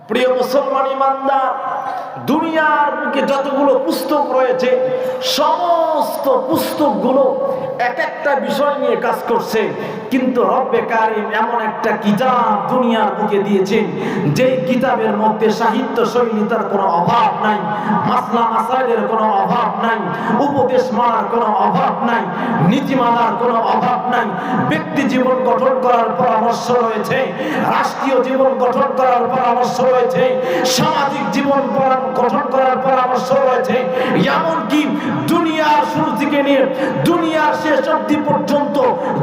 প্রিয় মুসলমান ইমানদার, দুনিয়ার বুকে যতগুলো পুস্তক রয়েছে সমস্ত পুস্তকগুলো এক একটা বিষয় নিয়ে কাজ করছে, কিন্তু রব্বে কারীম এমন একটা কিতাব দুনিয়ার বুকে দিয়েছেন যেই কিতাবের মধ্যে সাহিত্য শৈলীতার কোনো অভাব নাই, মাসলা মাসাইলের কোনো অভাব নাই, উপদেশ মালার কোনো অভাব নাই, নীতিমালার কোনো অভাব নাই। ব্যক্তি জীবন গঠন করার পরামর্শ রয়েছে, রাষ্ট্রীয় জীবন গঠন করার পরামর্শ রয়েছে, সামাজিক জীবন গঠন করার পরামর্শ রয়েছে। এমনকি দুনিয়ার শুরু থেকে নিয়ে দুনিয়ার শেষ অবধি পর্যন্ত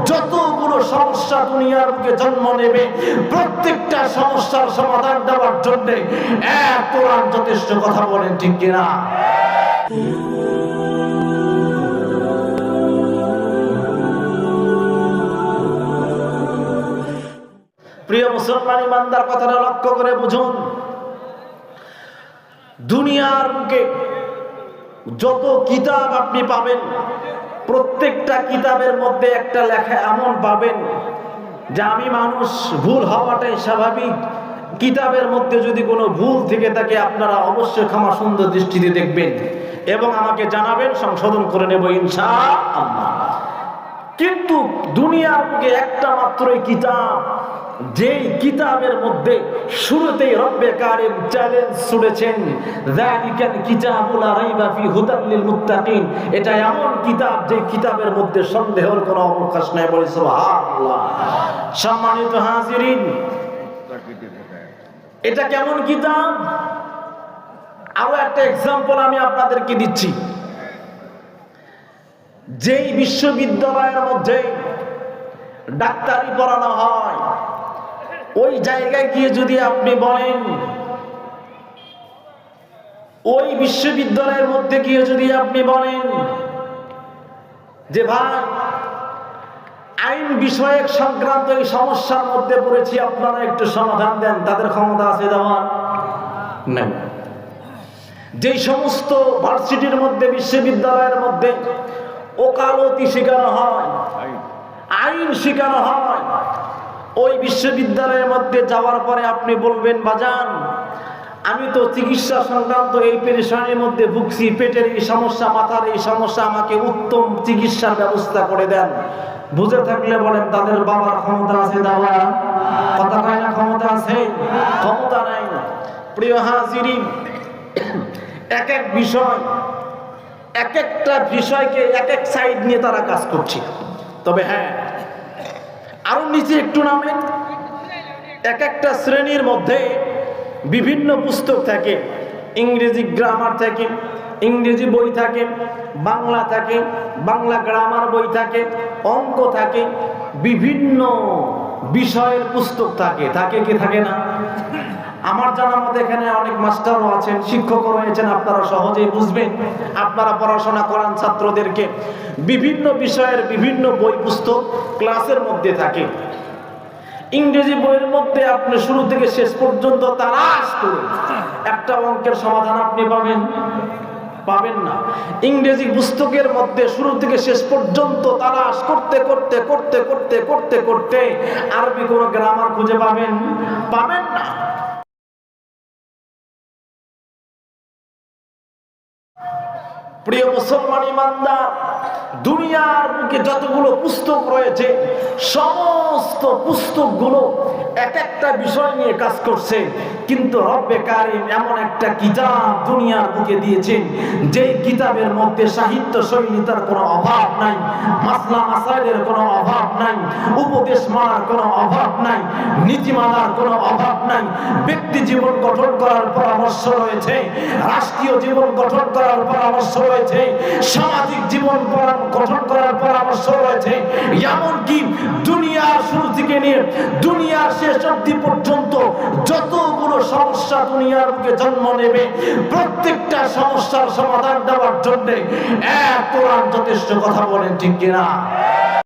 যতগুলো সমস্যা দুনিয়ার বুকে জন্ম নেবে প্রত্যেকটা সমস্যার সমাধান দেওয়ার জন্য এক কোরআন যথেষ্ট। কথা বলেন ঠিক কিনা? প্রিয় মুসলমান ইমানদার, কথাটা লক্ষ্য করে বুঝুন। দুনিয়ার বুকে যত কিতাব আপনি পাবেন প্রত্যেকটা কিতাবের মধ্যে একটা লেখা এমন পাবেন যে আমি মানুষ, ভুল হওয়াটাই স্বাভাবিক। কিতাবের মধ্যে যদি কোনো ভুল থেকে থাকে আপনারা অবশ্যই ক্ষমা সুন্দর দৃষ্টিতে দেখবেন এবং আমাকে জানাবেন, সংশোধন করে নেব ইনশাআল্লাহ। কিন্তু দুনিয়ার বুকে একটা মাত্রই কিতাব, যেই কিতাবের মধ্যে শুরুতেই রব্বে কারীম চ্যালেঞ্জ ছুড়েছেন, যালিকাল কিতাবু লা রাইবা ফি হুদাল লিল মুত্তাকিন। এটা এমন কিতাব যে কিতাবের মধ্যে সন্দেহের কোনো অবকাশ নাই। বলি সুবহানাল্লাহ। সম্মানিত হাজিরিন, এটা কেমন কিতাব? আরো একটা এক্সাম্পল আমি আপনাদেরকে দিচ্ছি। যেই বিশ্ববিদ্যালয়ের মধ্যে ডাক্তারি পড়ানো হয় ওই জায়গায় গিয়ে যদি আপনি বলেন, ওই বিশ্ববিদ্যালয়ের মধ্যে গিয়ে যদি আপনি বলেন যে ভাই আইন বিষয়ক সংক্রান্ত এই সমস্যার মধ্যে পড়েছি, আপনারা একটু সমাধান দেন, তাদের ক্ষমতা আছে দেওয়ার? নাই। যেই সমস্ত ভার্সিটির মধ্যে, বিশ্ববিদ্যালয়ের মধ্যে ওকালতি শেখানো হয়, আইন শেখানো হয়, ওই বিশ্ববিদ্যালয়ের মধ্যে যাওয়ার পরে আপনি বলবেন, বাজান আমি তো চিকিৎসা সংক্রান্ত এই পেরেশানির মধ্যে ভুগছি, পেটের এই সমস্যা, মাথার এই সমস্যা, আমাকে উত্তম চিকিৎসার ব্যবস্থা করে দেন। বুঝে থাকলে বলেন তাদের বাবার ক্ষমতা আছে দেওয়া? কথা কয় না ক্ষমতা আছে? ক্ষমতা নাই। প্রিয় হাজিরিন, এক এক বিষয়, এক একটা বিষয়কে এক এক সাইড নিয়ে তারা কাজ করছে। তবে হ্যাঁ, আরো নিচে একটু নামেন, এক একটা শ্রেণীর মধ্যে বিভিন্ন পুস্তক থাকে, ইংরেজি গ্রামার থাকে, ইংরেজি বই থাকে, বাংলা থাকে, বাংলা গ্রামার বই থাকে, অঙ্ক থাকে, বিভিন্ন বিষয়ের পুস্তক থাকে। থাকে কি থাকে না? আমার জানা মতে এখানে অনেক মাস্টারও আছেন, শিক্ষকও রয়েছেন, আপনারা সহজেই বুঝবেন। আপনারা পড়াশোনা করান ছাত্রদেরকে, বিভিন্ন বিষয়ের বিভিন্ন বই পুস্তক ক্লাসের মধ্যে থাকে। ইংরেজি বইয়ের মধ্যে আপনি শুরু থেকে শেষ পর্যন্ত তালাশ করুন, একটা অঙ্কের সমাধান আপনি পাবেন? পাবেন না। ইংরেজি পুস্তকের মধ্যে শুরু থেকে শেষ পর্যন্ত তালাশ করতে করতে করতে করতে করতে করতে আরবি কোনো গ্রামার খুঁজে পাবেন? পাবেন না। প্রিয় মুসলমান ইমানদার, দুনিয়ার বুকে যতগুলো পুস্তক রয়েছে সমস্ত পুস্তকগুলো এক একটা বিষয় নিয়ে কাজ করছে, কিন্তু রব্বে কারীম এমন একটা কিতাব দুনিয়ার বুকে দিয়েছেন যেই কিতাবের মধ্যে সাহিত্য শৈলীতার কোনো অভাব নাই, মাসলা মাসাইলের কোনো অভাব নাই, উপদেশ মালার কোনো অভাব নাই, নীতিমালার কোনো অভাব নাই। ব্যক্তি জীবন গঠন করার পরামর্শ রয়েছে, রাষ্ট্রীয় জীবন গঠন করার পরামর্শ রয়েছে, সামাজিক জীবন গঠন করার পরামর্শ রয়েছে। এমনকি দুনিয়ার শুরু থেকে নিয়ে দুনিয়ার শেষ অবধি পর্যন্ত যতগুলো সমস্যা দুনিয়ার বুকে জন্ম নেবে প্রত্যেকটা সমস্যার সমাধান দেওয়ার জন্য এক কোরআন যথেষ্ট। কথা বলেন ঠিক কিনা?